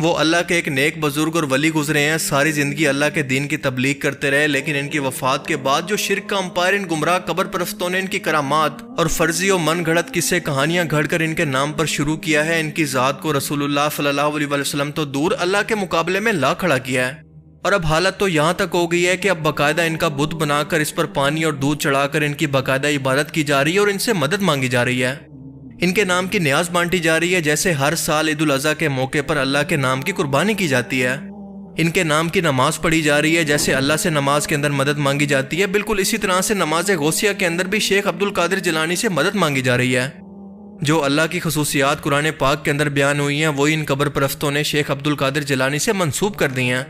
وہ اللہ کے ایک نیک بزرگ اور ولی گزرے ہیں، ساری زندگی اللہ کے دین کی تبلیغ کرتے رہے، لیکن ان کی وفات کے بعد جو شرک کا امپائر ان گمراہ قبر پرستوں نے ان کی کرامات اور فرضی و من گھڑت قصے کہانیاں گھڑ کر ان کے نام پر شروع کیا ہے، ان کی ذات کو رسول اللہ صلی اللہ علیہ وسلم تو دور اللہ کے مقابلے میں لا کھڑا کیا ہے۔ اور اب حالت تو یہاں تک ہو گئی ہے کہ اب باقاعدہ ان کا بت بنا کر اس پر پانی اور دودھ چڑھا کر ان کی باقاعدہ عبادت کی جا رہی ہے اور ان سے مدد مانگی جا رہی ہے، ان کے نام کی نیاز بانٹی جا رہی ہے، جیسے ہر سال عید الاضحیٰ کے موقع پر اللہ کے نام کی قربانی کی جاتی ہے، ان کے نام کی نماز پڑھی جا رہی ہے، جیسے اللہ سے نماز کے اندر مدد مانگی جاتی ہے، بالکل اسی طرح سے نماز غوثیہ کے اندر بھی شیخ عبد القادر جیلانی سے مدد مانگی جا رہی ہے۔ جو اللہ کی خصوصیات قرآن پاک کے اندر بیان ہوئی ہیں وہی ان قبر پرستوں نے شیخ عبد القادر جیلانی سے منسوب کر دی ہیں،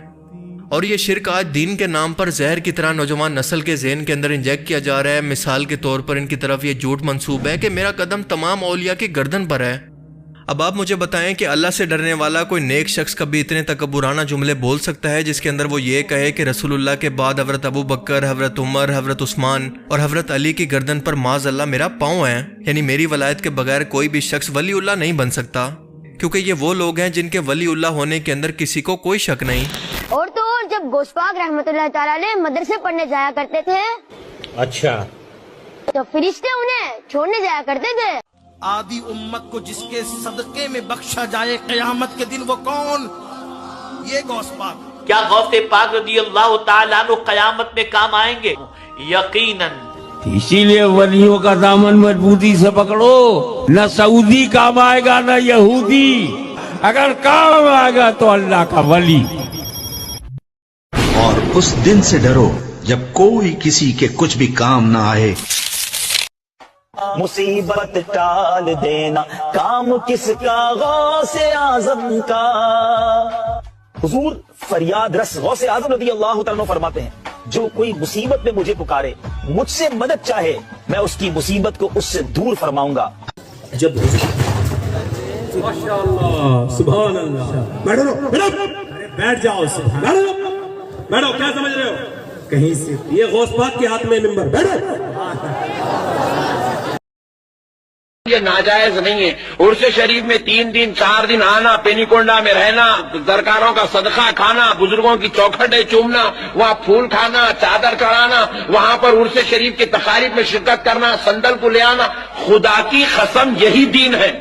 اور یہ شرک آج دین کے نام پر زہر کی طرح نوجوان نسل کے ذہن کے اندر انجیکٹ کیا جا رہا ہے۔ مثال کے طور پر ان کی طرف یہ جھوٹ منسوب ہے کہ میرا قدم تمام اولیاء کی گردن پر ہے۔ اب آپ مجھے بتائیں کہ اللہ سے ڈرنے والا کوئی نیک شخص کبھی اتنے تکبرانہ جملے بول سکتا ہے جس کے اندر وہ یہ کہے کہ رسول اللہ کے بعد حضرت ابو بکر، حضرت عمر، حضرت عثمان اور حضرت علی کی گردن پر معاذ اللہ میرا پاؤں ہے، یعنی میری ولایت کے بغیر کوئی بھی شخص ولی اللہ نہیں بن سکتا، کیونکہ یہ وہ لوگ ہیں جن کے ولی اللہ ہونے کے اندر کسی کو کوئی شک نہیں۔ اور تو اور جب غوث پاک رحمت اللہ تعالیٰ علیہ مدرسے پڑھنے جایا کرتے تھے، اچھا، تو فرشتے انہیں چھوڑنے جایا کرتے تھے۔ آدھی امت کو جس کے صدقے میں بخشا جائے قیامت کے دن، وہ کون؟ یہ غوث پاک۔ کیا غوث پاک رضی اللہ تعالیٰ عنہ قیامت میں کام آئیں گے؟ یقیناً۔ اسی لیے ولیوں کا دامن مضبوطی سے پکڑو، نہ سعودی کام آئے گا نہ یہودی، اگر کام آئے گا تو اللہ کا ولی۔ اور اس دن سے ڈرو جب کوئی کسی کے کچھ بھی کام نہ آئے۔ مصیبت ٹال دینا کام کس کا؟ غوث اعظم کا۔ حضور فریاد رس غوث اعظم رضی اللہ تعالیٰ عنہ فرماتے ہیں، جو کوئی مصیبت میں مجھے پکارے، مجھ سے مدد چاہے، میں اس کی مصیبت کو اس سے دور فرماؤں گا۔ جب ماشاءاللہ سبحان اللہ، بیٹھ جاؤ، بیٹھو، کیا سمجھ رہے ہو؟ کہیں سے یہ غوث پاک کے ہاتھ میں ممبر، بیٹھو۔ یہ ناجائز نہیں ہے۔ عرس شریف میں 3 دن 4 دن آنا، پینی کونڈا میں رہنا، درکاروں کا صدقہ کھانا، بزرگوں کی چوکھٹیں چومنا، وہاں پھول کھانا، چادر چڑھانا، وہاں پر عرس شریف کی تقاریب میں شرکت کرنا، سندل کو لے آنا، خدا کی قسم یہی دین ہے،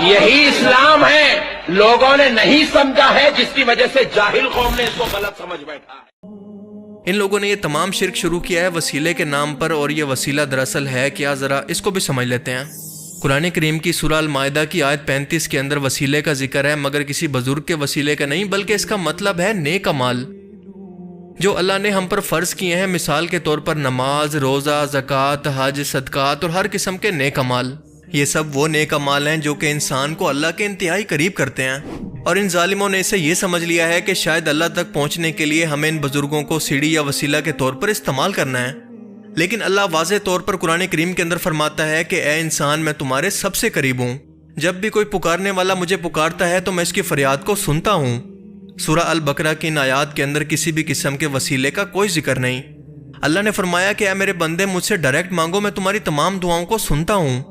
یہی اسلام ہے۔ لوگوں نے نہیں سمجھا ہے، جس کی وجہ سے جاہل قوم نے اس کو غلط سمجھ بیٹھا ہے۔ ان لوگوں نے یہ تمام شرک شروع کیا ہے وسیلے کے نام پر، اور یہ وسیلہ دراصل ہے کیا، ذرا اس کو بھی سمجھ لیتے ہیں۔ قرآن کریم کی سورہ المائدہ کی آیت 35 کے اندر وسیلے کا ذکر ہے، مگر کسی بزرگ کے وسیلے کا نہیں، بلکہ اس کا مطلب ہے نیک اعمال جو اللہ نے ہم پر فرض کیے ہیں، مثال کے طور پر نماز، روزہ، زکوٰۃ، حج، صدقات اور ہر قسم کے نیک اعمال۔ یہ سب وہ نیک اعمال ہیں جو کہ انسان کو اللہ کے انتہائی قریب کرتے ہیں، اور ان ظالموں نے اسے یہ سمجھ لیا ہے کہ شاید اللہ تک پہنچنے کے لیے ہمیں ان بزرگوں کو سیڑھی یا وسیلہ کے طور پر استعمال کرنا ہے۔ لیکن اللہ واضح طور پر قرآن کریم کے اندر فرماتا ہے کہ اے انسان، میں تمہارے سب سے قریب ہوں، جب بھی کوئی پکارنے والا مجھے پکارتا ہے تو میں اس کی فریاد کو سنتا ہوں۔ سورہ البقرہ کی ان آیات کے اندر کسی بھی قسم کے وسیلے کا کوئی ذکر نہیں۔ اللہ نے فرمایا کہ اے میرے بندے، مجھ سے ڈائریکٹ مانگو، میں تمہاری تمام دعاؤں کو سنتا ہوں۔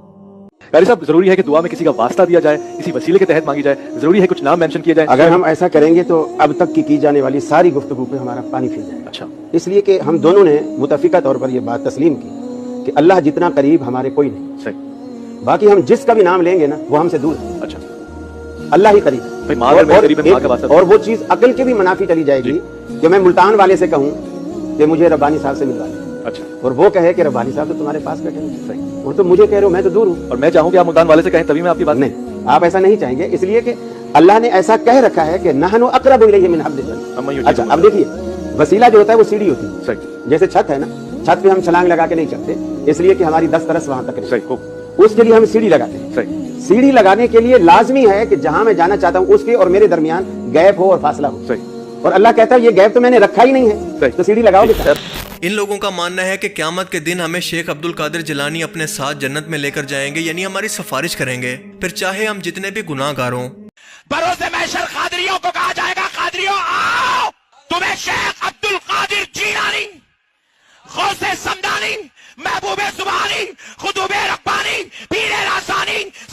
قاری صاحب، ضروری ہے کہ دعا میں کسی کا واسطہ دیا جائے، کسی وسیلے کے تحت مانگی جائے، ضروری ہے کچھ نام مینشن کیا جائے؟ اگر ہم ایسا کریں گے تو اب تک کی جانے والی ساری گفتگو پہ ہمارا پانی پھر جائے گا۔ اچھا، اس لیے کہ ہم دونوں نے متفقہ طور پر یہ بات تسلیم کی کہ اللہ جتنا قریب ہمارے کوئی نہیں، صحیح، باقی ہم جس کا بھی نام لیں گے نا وہ ہم سے دور ہے۔ اچھا، اللہ ہی قریب ہے، اور وہ چیز عقل کے بھی منافی چلی جائے گی کہ میں ملتان والے سے کہوں کہ مجھے ربانی صاحب سے ملوا دیں، اچھا، اور وہ کہے کہ ربانی صاحب تو تمہارے پاس بیٹھے ہیں، صحیح، اور تم مجھے کہہ رہے ہو میں تو دور ہوں، اور میں چاہوں کہ آپ ملتان والے سے کہیں تبھی میں آپ کی بات نہیں، آپ ایسا نہیں چاہیں گے، اس لیے کہ اللہ نے ایسا کہہ رکھا ہے کہ نحن اقرب الیہ من حبل الورید۔ اچھا، اب دیکھیے وسیلہ جو ہوتا ہے وہ سیڑھی ہوتی ہے، صحیح، جیسے چھت ہے نا، چھت پہ ہم چھلانگ لگا کے نہیں چڑھتے، اس لیے کہ ہماری دسترس وہاں تک نہیں، صحیح، اس کے لیے ہم سیڑھی لگاتے ہیں، صحیح، سیڑھی لگانے کے لیے لازمی ہے کہ جہاں میں جانا چاہتا ہوں اس کے اور میرے درمیان گیپ ہو اور فاصلہ ہو، صحیح، اور اللہ کہتا ہے یہ گیپ تو میں نے رکھا ہی نہیں ہے، تو سیڑھی لگاؤ گے۔ ان لوگوں کا ماننا ہے کہ قیامت کے دن ہمیں شیخ عبد القادر جیلانی اپنے ساتھ جنت میں لے کر جائیں گے، یعنی ہماری سفارش کریں گے، پھر چاہے ہم جتنے بھی گناہ گار ہوں۔ بروز محشر قادریوں کو کہا جائے گا، قادریوں آؤ، تمہیں شیخ عبد القادر جیلانی، غوث سمدانی، محبوب سبحانی، قطب ربانی، پیر راسانی،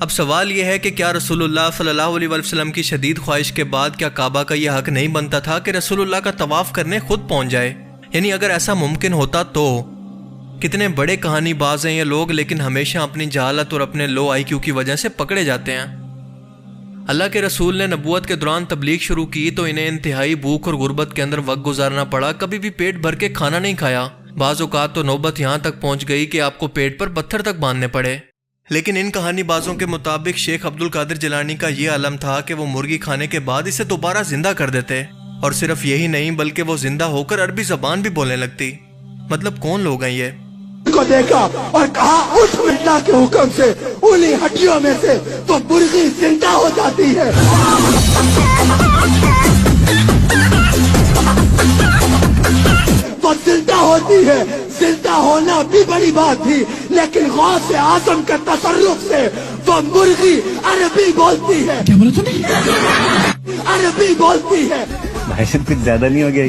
اب سوال یہ ہے کہ کیا رسول اللہ صلی اللہ علیہ وسلم کی شدید خواہش کے بعد کیا کعبہ کا یہ حق نہیں بنتا تھا کہ رسول اللہ کا طواف کرنے خود پہنچ جائے؟ یعنی اگر ایسا ممکن ہوتا تو کتنے بڑے کہانی باز ہیں یہ لوگ، لیکن ہمیشہ اپنی جہالت اور اپنے لو آئی کیو کی وجہ سے پکڑے جاتے ہیں۔ اللہ کے رسول نے نبوت کے دوران تبلیغ شروع کی تو انہیں انتہائی بھوک اور غربت کے اندر وقت گزارنا پڑا، کبھی بھی پیٹ بھر کے کھانا نہیں کھایا۔ بعض اوقات تو نوبت یہاں تک پہنچ گئی کہ آپ کو پیٹ پر پتھر تک باندھنے پڑے۔ لیکن ان کہانی بازوں کے مطابق شیخ عبد القادر جیلانی کا یہ علم تھا کہ وہ مرغی کھانے کے بعد اسے دوبارہ زندہ کر دیتے، اور صرف یہی نہیں بلکہ وہ زندہ ہو کر عربی زبان بھی بولنے لگتی۔ مطلب کون لوگ ہیں یہ؟ کو دیکھا اور کہا اٹھ، اللہ کے حکم سے انہی ہڈیوں میں سے وہ مرغی زندہ ہو جاتی ہے۔ وہ زندہ ہوتی ہے، زندہ ہونا بھی بڑی بات تھی، لیکن غوث اعظم کے تصرف سے وہ مرغی عربی بولتی ہے۔ کیا بولا تم نے؟ عربی بولتی ہے۔ بھائی کچھ زیادہ نہیں ہو گیا؟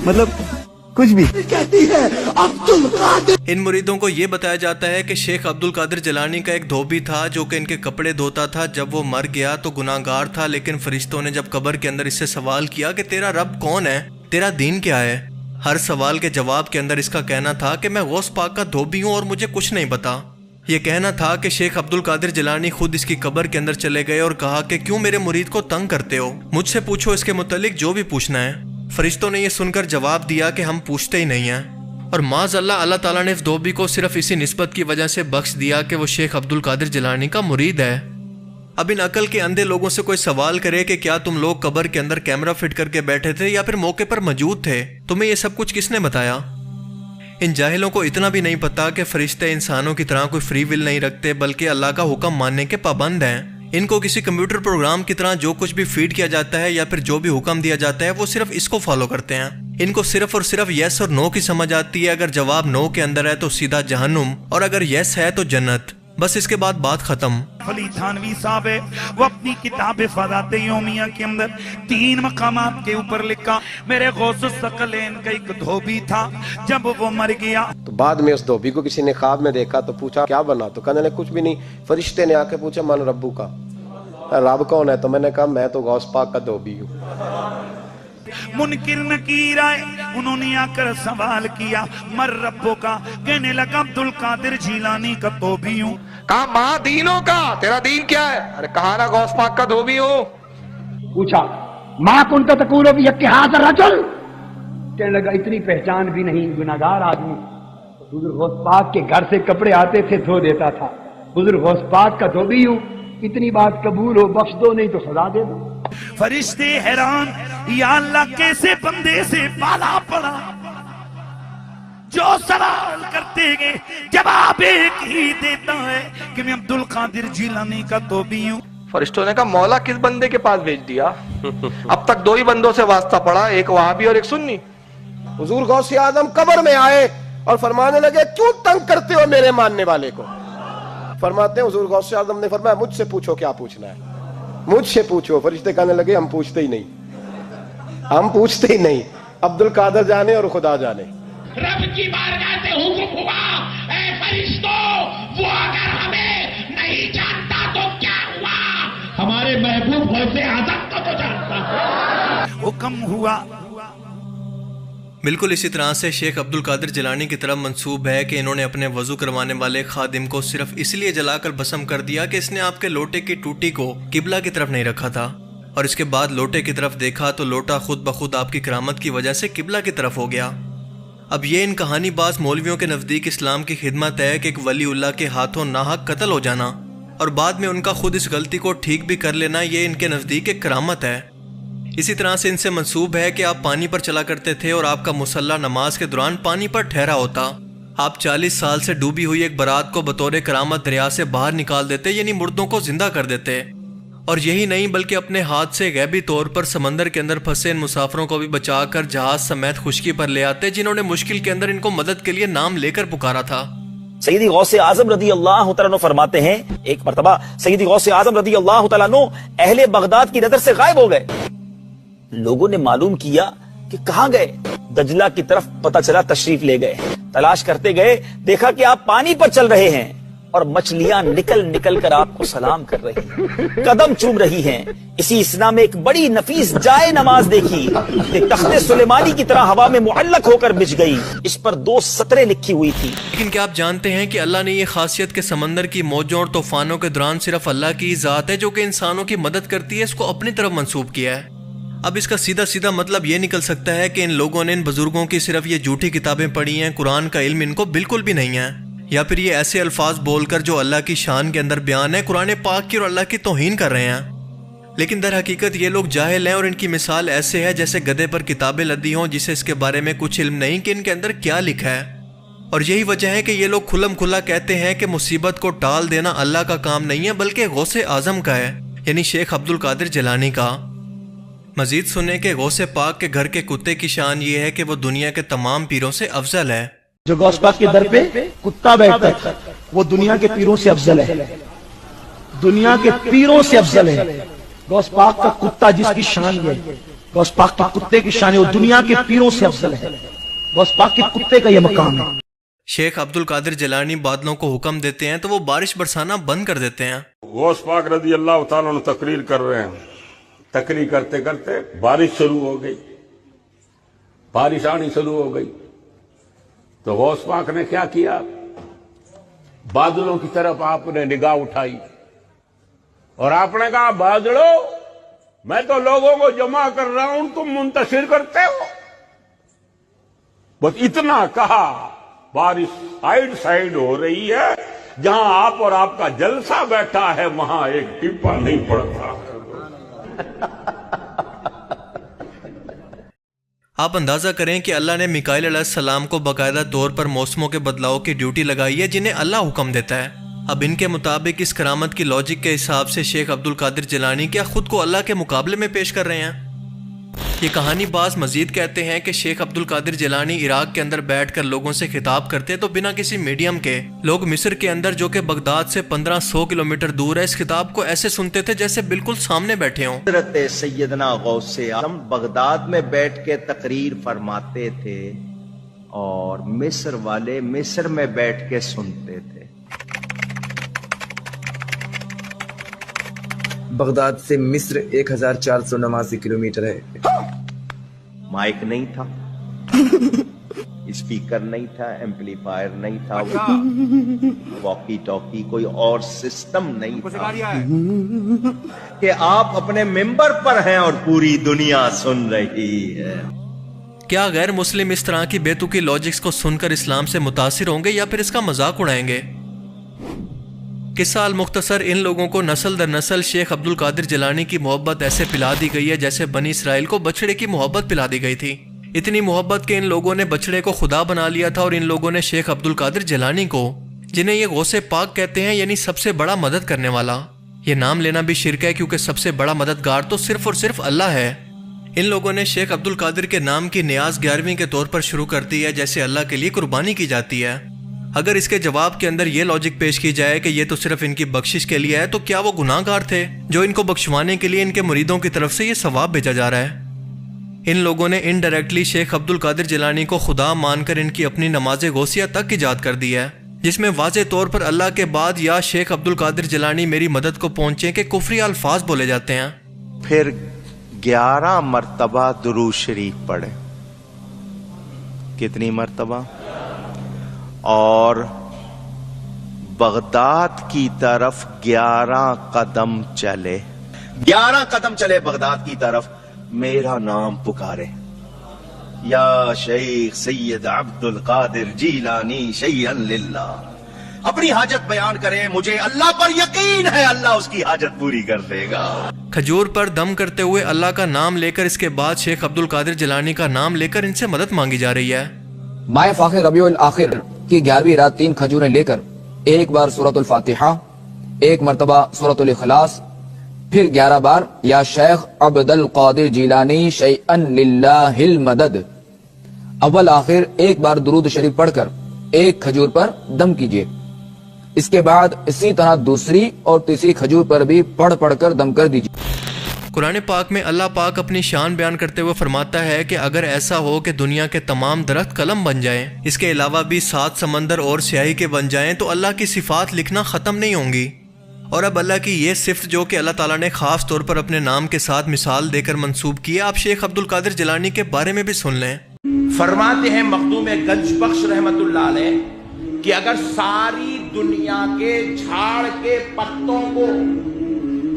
مطلب کچھ بھی کہتی ہے عبد القادر۔ ان مریدوں کو یہ بتایا جاتا ہے کہ شیخ عبد القادر جیلانی کا ایک دھوبی تھا جو کہ ان کے کپڑے دھوتا تھا۔ جب وہ مر گیا تو گناہگار تھا، لیکن فرشتوں نے جب قبر کے اندر اس سے سوال کیا کہ تیرا رب کون ہے، تیرا دین کیا ہے، ہر سوال کے جواب کے اندر اس کا کہنا تھا کہ میں غوث پاک کا دھوبی ہوں اور مجھے کچھ نہیں پتا۔ یہ کہنا تھا کہ شیخ عبد القادر جیلانی خود اس کی قبر کے اندر چلے گئے اور کہا کہ کیوں میرے مرید کو تنگ کرتے ہو، مجھ سے پوچھو اس کے متعلق جو بھی پوچھنا ہے۔ فرشتوں نے یہ سن کر جواب دیا کہ ہم پوچھتے ہی نہیں ہیں، اور معاذ اللہ اللہ تعالیٰ نے اس دھوبی کو صرف اسی نسبت کی وجہ سے بخش دیا کہ وہ شیخ عبد القادر جیلانی کا مرید ہے۔ اب ان عقل کے اندھے لوگوں سے کوئی سوال کرے کہ کیا تم لوگ قبر کے اندر کیمرہ فٹ کر کے بیٹھے تھے یا پھر موقع پر موجود تھے، تمہیں یہ سب کچھ کس نے بتایا؟ ان جاہلوں کو اتنا بھی نہیں پتا کہ فرشتے انسانوں کی طرح کوئی فری ول نہیں رکھتے بلکہ اللہ کا حکم ماننے کے پابند ہیں۔ ان کو کسی کمپیوٹر پروگرام کی طرح جو کچھ بھی فیڈ کیا جاتا ہے یا پھر جو بھی حکم دیا جاتا ہے وہ صرف اس کو فالو کرتے ہیں۔ ان کو صرف اور صرف یس اور نو کی سمجھ آتی ہے، اگر جواب نو کے اندر ہے تو سیدھا جہنم، اور اگر یس ہے تو جنت، بس اس کے بعد بات ختم۔ علی تھانوی صاحب ہے، وہ اپنی کتاب فضائل یومیہ کے اندر 3 مقامات کے اوپر لکھا میرے غوث الثقلین کا ایک دھوبی تھا، جب وہ مر گیا تو بعد میں اس دھوبی کو کسی نے خواب میں دیکھا تو پوچھا کیا بنا، تو کہنے لگا کچھ بھی نہیں۔ فرشتے نے آ کے پوچھا من ربو کا، رب کون ہے؟ تو میں نے کہا میں تو غوث پاک کا دھوبی ہوں۔ منکر نکیر آئے، انہوں نے آ کر سوال کیا مر ربو کا، کہنے لگا عبد القادر جیلانی کا دھوبی ہوں۔ کہا ماں دینوں کا، تیرا دین کیا ہے؟ ارے کہا نا غوث پاک کا دھوبی ہوں۔ پوچھا ماں کنت تقول فی هذا الرجل، کہنے لگا اتنی پہچان بھی نہیں، گناہگار آدمی۔ حضور غوث پاک کے گھر سے کپڑے آتے تھے، دھو دیتا تھا۔ حضور غوث پاک کا دھوبی ہوں، اتنی بات قبول ہو، بخش دو نہیں تو سزا دے دو۔ فرشتے حیران، یا اللہ کیسے بندے سے بالا پڑا، جو سوال کرتے گئے جواب ایک ہی دیتا ہے کہ میں عبد القادر جیلانی کا دھوبی ہوں۔ فرشتوں نے کہا مولا کس بندے کے پاس بھیج دیا؟ اب تک 2 ہی بندوں سے واسطہ پڑا، ایک وہابی اور ایک سنی۔ حضور غوث اعظم قبر میں آئے اور فرمانے لگے کیوں تنگ کرتے ہو میرے ماننے والے کو؟ فرماتے ہیں حضور غوث اعظم نے فرمایا مجھ سے پوچھو کیا پوچھنا ہے، مجھ سے پوچھو۔ فرشتے کہنے لگے ہم پوچھتے ہی نہیں، ہم پوچھتے ہی نہیں، عبد القادر جانے اور خدا جانے۔ رب کی بارگاہ سے حکم ہوا اے فرشتوں، وہ اگر ہمیں نہیں جانتا تو کیا ہوا، ہمارے محبوب غوث اعظم کو تو جانتا ہے۔ حکم ہوا۔ بالکل اسی طرح سے شیخ عبد القادر جیلانی کی طرف منسوب ہے کہ انہوں نے اپنے وضو کروانے والے خادم کو صرف اس لیے جلا کر بھسم کر دیا کہ اس نے آپ کے لوٹے کی ٹوٹی کو قبلہ کی طرف نہیں رکھا تھا، اور اس کے بعد لوٹے کی طرف دیکھا تو لوٹا خود بخود آپ کی کرامت کی وجہ سے قبلہ کی طرف ہو گیا۔ اب یہ ان کہانی باز مولویوں کے نزدیک اسلام کی خدمت ہے کہ ایک ولی اللہ کے ہاتھوں ناحق قتل ہو جانا اور بعد میں ان کا خود اس غلطی کو ٹھیک بھی کر لینا، یہ ان کے نزدیک ایک کرامت ہے۔ اسی طرح سے ان سے منسوب ہے کہ آپ پانی پر چلا کرتے تھے اور آپ کا مصلی نماز کے دوران پانی پر ٹھہرا ہوتا، آپ 40 سال سے ڈوبی ہوئی ایک برات کو بطور کرامت دریا سے باہر نکال دیتے، یعنی مردوں کو زندہ کر دیتے، اور یہی نہیں بلکہ اپنے ہاتھ سے غیبی طور پر سمندر کے اندر پھنسے ان مسافروں کو بھی بچا کر جہاز سمیت خشکی پر لے آتے جنہوں نے مشکل کے اندر ان کو مدد کے لیے نام لے کر پکارا تھا۔ سیدی غوث اعظم رضی اللہ تعالیٰ عنہ فرماتے ہیں ایک مرتبہ سیدی غوث اعظم رضی اللہ تعالیٰ عنہ اہل بغداد کی نظر سے غائب ہو گئے۔ لوگوں نے معلوم کیا کہ کہاں گئے، دجلہ کی طرف پتہ چلا تشریف لے گئے، تلاش کرتے گئے، دیکھا کہ آپ پانی پر چل رہے ہیں، اور مچھلیاں نکل نکل کر آپ کو سلام کر رہی ہیں، قدم چوم رہی ہیں۔ اسی اسنا میں ایک بڑی نفیس جائے نماز دیکھی کہ تخت سلیمانی کی طرح ہوا میں معلق ہو کر بچ گئی، اس پر 2 سطریں لکھی ہوئی تھی۔ لیکن کیا آپ جانتے ہیں کہ اللہ نے یہ خاصیت کے سمندر کی موجوں اور طوفانوں کے دوران صرف اللہ کی ذات ہے جو کہ انسانوں کی مدد کرتی ہے، اس کو اپنی طرف منسوب کیا ہے؟ اب اس کا سیدھا سیدھا مطلب یہ نکل سکتا ہے کہ ان لوگوں نے ان بزرگوں کی صرف یہ جھوٹی کتابیں پڑھی ہیں، قرآن کا علم ان کو بالکل بھی نہیں ہے، یا پھر یہ ایسے الفاظ بول کر جو اللہ کی شان کے اندر بیان ہے قرآن پاک کی اور اللہ کی توہین کر رہے ہیں۔ لیکن در حقیقت یہ لوگ جاہل ہیں اور ان کی مثال ایسے ہے جیسے گدھے پر کتابیں لدی ہوں جسے اس کے بارے میں کچھ علم نہیں کہ ان کے اندر کیا لکھا ہے۔ اور یہی وجہ ہے کہ یہ لوگ کھلم کھلا کہتے ہیں کہ مصیبت کو ٹال دینا اللہ کا کام نہیں ہے بلکہ غوث اعظم کا ہے، یعنی شیخ عبد القادر جیلانی کا۔ مزید سنیں کہ غوث پاک کے گھر کے کتے کی شان یہ ہے کہ وہ دنیا کے تمام پیروں سے افضل ہے۔ جو غوث پاک کے در پہ کتا بیٹھتا تھا وہ دنیا کے پیروں سے افضل ہے، دنیا کے پیروں سے افضل ہے۔ غوث پاک کا کتا جس کی شان ہے، غوث پاک کے کتے کی شان ہے، وہ دنیا کے پیروں سے افضل ہے۔ غوث پاک کے کتے کا یہ مقام ہے۔ شیخ عبد القادر جیلانی بادلوں کو حکم دیتے ہیں تو وہ بارش برسانا بند کر دیتے ہیں۔ غوث پاک رضی اللہ تعالیٰ عنہ تقریر کر رہے ہیں، تقریر کرتے کرتے بارش شروع ہو گئی، بارش آنی شروع ہو گئی تو غوث پاک نے کیا کیا؟ بادلوں کی طرف آپ نے نگاہ اٹھائی اور آپ نے کہا بادلوں میں تو لوگوں کو جمع کر رہا ہوں، تم منتشر کرتے ہو۔ بس اتنا کہا، بارش سائیڈ ہو رہی ہے، جہاں آپ اور آپ کا جلسہ بیٹھا ہے وہاں ایک ٹپا نہیں پڑتا۔ آپ اندازہ کریں کہ اللہ نے میکائیل علیہ السلام کو باقاعدہ طور پر موسموں کے بدلاؤ کی ڈیوٹی لگائی ہے جنہیں اللہ حکم دیتا ہے۔ اب ان کے مطابق اس کرامت کی لاجک کے حساب سے شیخ عبد القادر جیلانی کیا خود کو اللہ کے مقابلے میں پیش کر رہے ہیں؟ یہ کہانی باز مزید کہتے ہیں کہ شیخ عبد القادر جیلانی عراق کے اندر بیٹھ کر لوگوں سے خطاب کرتے تو بنا کسی میڈیم کے لوگ مصر کے اندر جو کہ بغداد سے 1500 کلومیٹر دور ہے اس خطاب کو ایسے سنتے تھے جیسے بالکل سامنے بیٹھے ہوں۔ حضرت سیدنا غوث اعظم بغداد میں بیٹھ کے تقریر فرماتے تھے اور مصر والے مصر میں بیٹھ کے سنتے تھے۔ بغداد سے مصر 1489 کلومیٹر ہے۔ مائک نہیں تھا، اسپیکر نہیں تھا، ایمپلیفائر نہیں تھا، واکی ٹاکی کوئی اور سسٹم نہیں تھا کہ آپ اپنے ممبر پر ہیں اور پوری دنیا سن رہی ہے۔ کیا غیر مسلم اس طرح کی بے تکی لاجکس کو سن کر اسلام سے متاثر ہوں گے یا پھر اس کا مذاق اڑائیں گے؟ قصہ المختصر ان لوگوں کو نسل در نسل شیخ عبد القادر جیلانی کی محبت ایسے پلا دی گئی ہے جیسے بنی اسرائیل کو بچڑے کی محبت پلا دی گئی تھی۔ اتنی محبت کہ ان لوگوں نے بچڑے کو خدا بنا لیا تھا اور ان لوگوں نے شیخ عبد القادر جیلانی کو، جنہیں یہ غوث پاک کہتے ہیں یعنی سب سے بڑا مدد کرنے والا، یہ نام لینا بھی شرک ہے کیونکہ سب سے بڑا مددگار تو صرف اور صرف اللہ ہے۔ ان لوگوں نے شیخ عبد القادر کے نام کی نیاز 11ویں کے طور پر شروع کر دی ہے جیسے اللہ کے لیے قربانی کی جاتی ہے۔ اگر اس کے جواب کے اندر یہ لاجک پیش کی جائے کہ یہ تو صرف ان کی بخشش کے لیے ہے تو کیا وہ گناہ گار تھے جو ان کو بخشوانے کے لیے ان کے مریدوں کی طرف سے یہ ثواب بھیجا جا رہا ہے؟ ان لوگوں نے انڈائریکٹلی شیخ عبد القادر جیلانی کو خدا مان کر ان کی اپنی نماز غوثیہ تک ایجاد کر دی ہے، جس میں واضح طور پر اللہ کے بعد یا شیخ عبد القادر جیلانی میری مدد کو پہنچے کے کفری الفاظ بولے جاتے ہیں۔ پھر 11 مرتبہ درود شریف پڑھے۔ کتنی مرتبہ؟ اور بغداد کی طرف 11 قدم چلے، 11 قدم چلے بغداد کی طرف، میرا نام پکارے، یا شیخ سید عبد القادر جیلانی شیئا للہ، اپنی حاجت بیان کرے، مجھے اللہ پر یقین ہے اللہ اس کی حاجت پوری کر دے گا۔ کھجور پر دم کرتے ہوئے اللہ کا نام لے کر اس کے بعد شیخ عبد القادر جیلانی کا نام لے کر ان سے مدد مانگی جا رہی ہے۔ ماہ فاخر ربیع الاخر کی 11ویں رات 3 کھجوریں لے کر ایک بار سورۃ الفاتحہ، ایک مرتبہ سورۃ الاخلاص، پھر 11 بار یا شیخ عبد القادر جیلانی شیئا للہ المدد، اول آخر ایک بار درود شریف پڑھ کر ایک کھجور پر دم کیجیے۔ اس کے بعد اسی طرح دوسری اور تیسری کھجور پر بھی پڑھ کر دم کر دیجیے۔ قرآن پاک میں اللہ پاک اپنی شان بیان کرتے ہوئے فرماتا ہے کہ اگر ایسا ہو کہ دنیا کے تمام درخت قلم بن جائیں، اس کے علاوہ بھی 7 سمندر اور سیاہی کے بن جائیں، تو اللہ کی صفات لکھنا ختم نہیں ہوں گی۔ اور اب اللہ کی یہ صفت جو کہ اللہ تعالیٰ نے خاص طور پر اپنے نام کے ساتھ مثال دے کر منسوب کی ہے، آپ شیخ عبد القادر جیلانی کے بارے میں بھی سن لیں۔ فرماتے ہیں مخدوم گنج بخش رحمت اللہ علیہ کہ اگر ساری دنیا کے جھاڑ کے پتوں کو،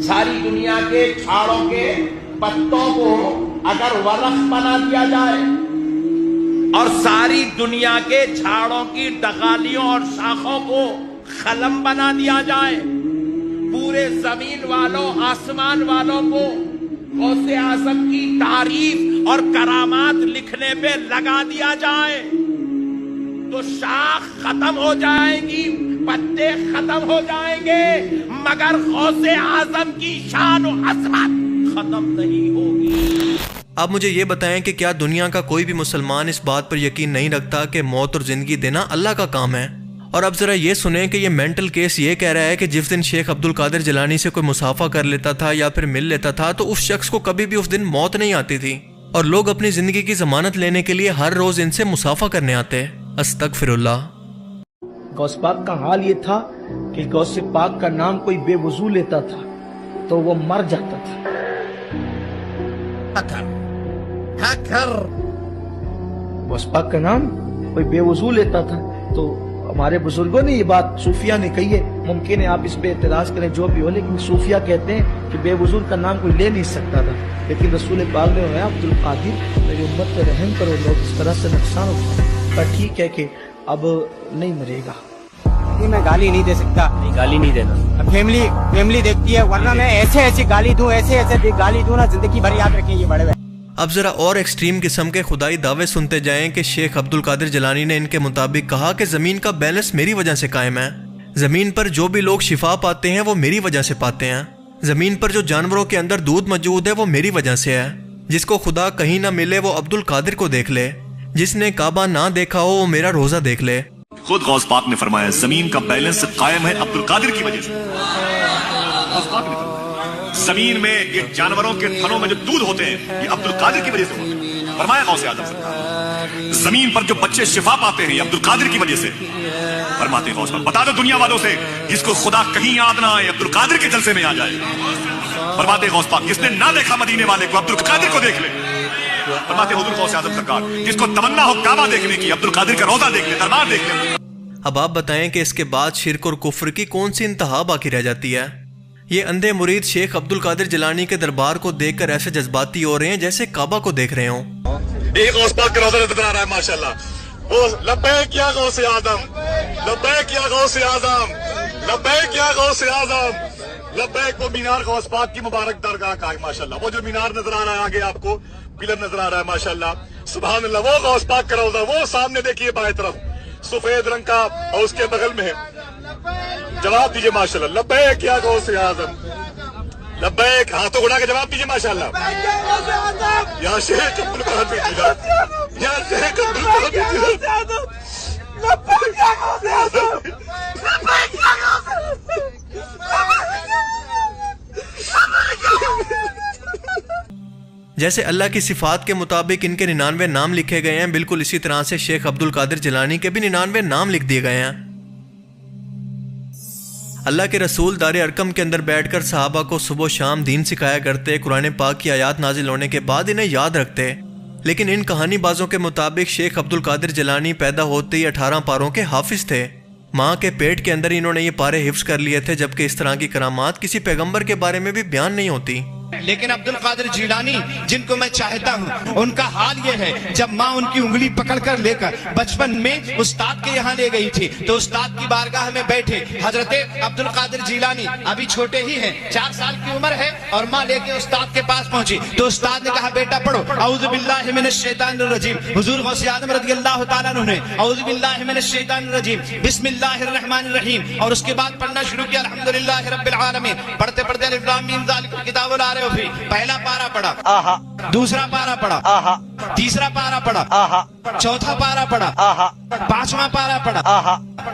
ساری دنیا کے جھاڑوں کے پتوں کو اگر ورق بنا دیا جائے اور ساری دنیا کے جھاڑوں کی ڈغالیوں اور شاخوں کو قلم بنا دیا جائے، پورے زمین والوں آسمان والوں کو غوث اعظم کی تعریف اور کرامات لکھنے پہ لگا دیا جائے، تو شاخ ختم ہو جائیں گی، پتے ختم ہو جائیں گے، مگر غوث اعظم کی شان و عظمت ختم نہیں ہوگی۔ آپ مجھے یہ بتائیں کہ کیا دنیا کا کوئی بھی مسلمان اس بات پر یقین نہیں رکھتا کہ موت اور زندگی دینا اللہ کا کام ہے؟ اور اب ذرا یہ سنیں کہ یہ مینٹل کیس یہ کہہ رہا ہے کہ جس دن شیخ عبد القادر جیلانی سے کوئی مصافحہ کر لیتا تھا یا پھر مل لیتا تھا تو اس شخص کو کبھی بھی اس دن موت نہیں آتی تھی، اور لوگ اپنی زندگی کی ضمانت لینے کے لیے ہر روز ان سے مصافحہ کرنے آتے۔ استغفر اللہ۔ غوث پاک کا حال یہ تھا کہ غوث پاک کا نام کوئی بے وضو لیتا تھا تو وہ مر جاتا تھا۔ غوث پاک کا نام کوئی بے وضو لیتا تھا تو ہمارے بزرگوں نے یہ بات صوفیہ نے کہی ہے، ممکن ہے آپ اس پہ اعتراض کریں جو بھی ہو، لیکن صوفیہ کہتے ہیں کہ بے وضو کا نام کوئی لے نہیں سکتا تھا، لیکن رسول پاک نے فرمایا عبد القادر میری امت پہ رحم کرو، لوگ اس طرح سے نقصان اٹھائیں، پر ٹھیک ہے کہ اب نہیں مرے گا۔ میں گالی نہیں دے سکتا، گالی نہیں دینا، فیملی دیکھتی ہے، ورنہ میں ایسے گالی دوں، ایسے گالی دوں نا، زندگی بھر یاد رکھیں یہ بڑے بھائی۔ اب ذرا اور ایکسٹریم قسم کے خدائی دعوے سنتے جائیں کہ شیخ عبد القادر جیلانی نے ان کے مطابق کہا کہ زمین کا بیلنس میری وجہ سے قائم ہے، زمین پر جو بھی لوگ شفا پاتے ہیں وہ میری وجہ سے پاتے ہیں، زمین پر جو جانوروں کے اندر دودھ موجود ہے وہ میری وجہ سے ہے، جس کو خدا کہیں نہ ملے وہ عبد القادر کو دیکھ لے، جس نے کعبہ نہ دیکھا ہو وہ میرا روزہ دیکھ لے۔ خود غوث پاک نے فرمایا زمین کا بیلنس قائم ہے عبد القادر کی وجہ سے۔ زمین میں یہ جانوروں کے تھنوں میں جو دودھ ہوتے ہیں یہ عبد القادر کی وجہ سے ہوتے ہیں، فرمایا غوث اعظم سرکار۔ زمین پر جو بچے شفا پاتے ہیں یہ عبد القادر کی وجہ سے، فرماتے ہیں غوث پاک۔ بتا دو دنیا والوں سے جس کو خدا کہیں یاد نہ آئے عبد القادر کے جلسے میں آ جائے، فرماتے ہیں غوث پاک جس نے نہ دیکھا مدینے والے کو عبد القادر کو دیکھ لے، فرماتے حضور غوث اعظم سرکار جس کو تمنا ہو کعبہ دیکھنے کی عبد القادر کا روزہ دیکھ لے، دربار دیکھ لے۔ اب آپ بتائیں کہ اس کے بعد شرک اور کفر کی کون سی انتہا باقی رہ جاتی ہے؟ یہ اندھے مرید شیخ عبد القادر جیلانی کے دربار کو دیکھ کر ایسے جذباتی ہو رہے ہیں جیسے کعبہ کو دیکھ رہے ہوں۔ ایک غوث پاک کا روزہ نظر آ رہا ہے ماشاءاللہ، وہ لبیک یا غوث اعظم، لبیک یا غوث اعظم، لبیک یا غوث اعظم، لبیک۔ وہ مینار غوث پاک کی مبارک درگاہ کا ہے ماشاءاللہ، وہ جو مینار نظر آ رہا ہے آگے آپ کو پلر نظر آ رہا ہے ماشاءاللہ، سبحان اللہ، وہ غوث پاک کا روزہ، وہ سامنے دیکھیے بائیں طرف سفید رنگ کا، اور اس کے بغل میں ہے، جواب دیجیے ماشاءاللہ، لبیک یا غوث اعظم، لبیک، ہاتھوں اڑا کے جواب دیجیے ماشاءاللہ۔ یا شیخ عبد القادر جیلانی، یا شیخ عبد القادر جیلانی، لبیک یا غوث اعظم، لبیک یا غوث اعظم۔ جیسے اللہ کی صفات کے مطابق ان کے 99 نام لکھے گئے ہیں، بالکل اسی طرح سے شیخ عبد القادر جیلانی کے بھی 99 نام لکھ دیے گئے ہیں۔ اللہ کے رسول دار ارقم کے اندر بیٹھ کر صحابہ کو صبح و شام دین سکھایا کرتے، قرآن پاک کی آیات نازل ہونے کے بعد انہیں یاد رکھتے، لیکن ان کہانی بازوں کے مطابق شیخ عبد القادر جیلانی پیدا ہوتے ہی 18 پاروں کے حافظ تھے، ماں کے پیٹ کے اندر انہوں نے یہ پارے حفظ کر لیے تھے، جبکہ اس طرح کی کرامات کسی پیغمبر کے بارے میں بھی بیان نہیں ہوتی۔ لیکن عبد القادر جیلانی جن کو میں چاہتا ہوں ان کا حال یہ ہے، جب ماں ان کی انگلی پکڑ کر لے کر بچپن میں استاد کے یہاں لے گئی تھی تو استاد کی بارگاہ میں بیٹھے حضرت عبد القادر جیلانی ابھی چھوٹے ہی ہیں، 4 سال کی عمر ہے، اور ماں لے کے استاد کے پاس پہنچی تو استاد نے کہا بیٹا پڑھو اعوذ باللہ من الشیطان الرجیم۔ حضور غوث اعظم رضی اللہ تعالیٰ عنہ نے اعوذ باللہ من الشیطان الرجیم بسم اللہ الرحمن الرحیم، اور اس کے بعد پڑھنا شروع کیا الحمدللہ رب العالمین، پڑھتے پڑھتے الف لام میم ذالک الکتاب لا ریب فیہ، پہلا پارا پڑھا، دوسرا پارا پڑھا، تیسرا پارا پڑھا، چوتھا پارا پڑھا، 5واں پارا پڑھا،